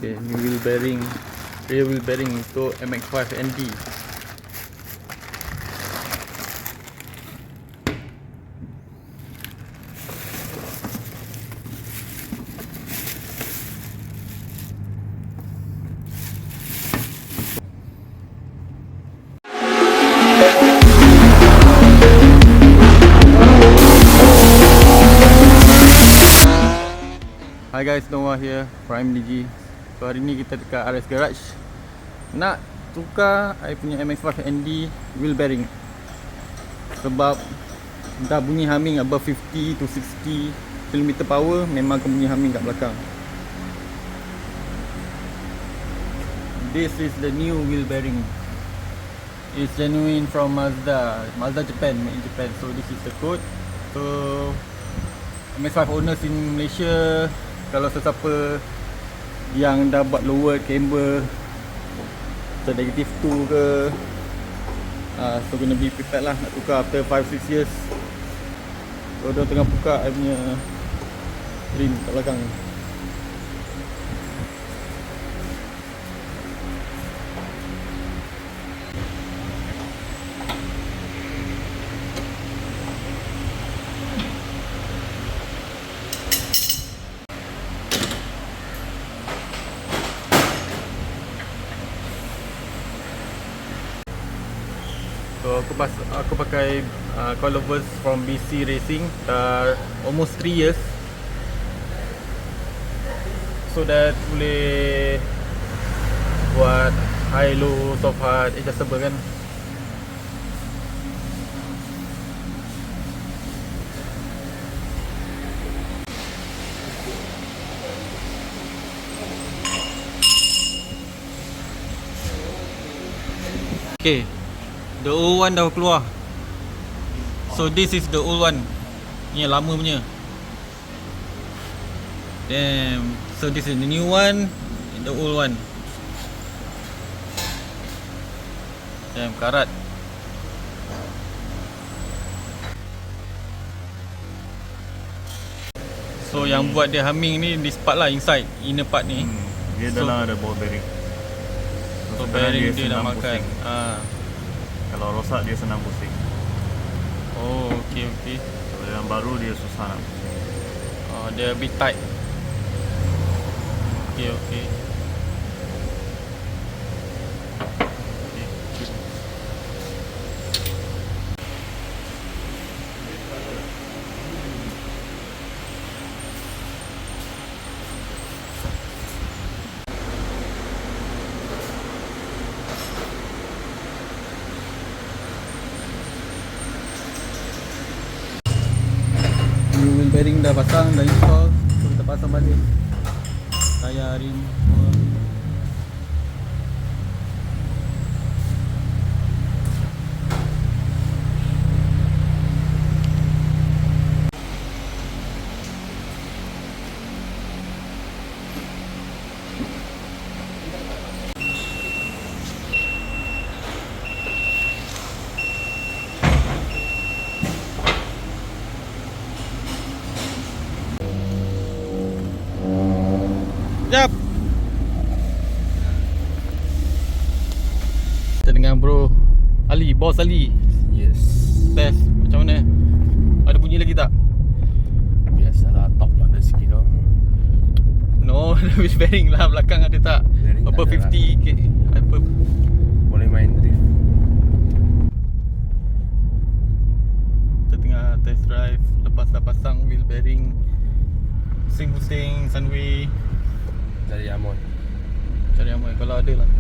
Okay, new wheel bearing, rear wheel bearing untuk MX-5 ND. Hi guys, Noah here, Prime DG. So hari ni kita dekat RS Garage nak tukar I punya MX-5 ND wheel bearing. Sebab dah bunyi humming above 50 to 60 km power, memang akan bunyi humming kat belakang. This is the new wheel bearing. It's genuine from Mazda Japan, made in Japan. So this is the code. So MX-5 owners in Malaysia, kalau sesiapa yang dah buat lower camber macam negative 2 ke, so kena be prepared lah nak tukar after 5-6 years. So dia tengah buka I punya rim kat belakang ni. So aku pakai coilovers from BC Racing almost 3 years, so that boleh buat high low soft hard adjustable kan. Okay, the old one dah keluar. So this is the old one. Ni yang lama punya. Damn. So this is the new one and the old one. Damn, karat. So yang buat dia humming ni this part lah, inside, inner part ni. Dia dalam ada ball bearing. So bearing dia dah makan. Kalau rosak dia senang pusing. Oh, okey. Kalau yang baru dia susah nak pusing. Oh, dia a bit tight. Okey. New wheel bearing dah pasang, dah install. So kita pasang balik tayar, rim semua. Jap. Kita dengan bro Ali, bos Ali. Yes. Test macam mana? Ada bunyi lagi tak? Biasalah, top ada sikit dong. No, wheel bearing lah belakang ada tak? Bearing Apa tak ada 50 k? Apa? Boleh main drift. Kita tengah test drive lepas dah pasang wheel bearing, pusing-pusing Sunway. Dari Amon. Cari aman kalau ada lah.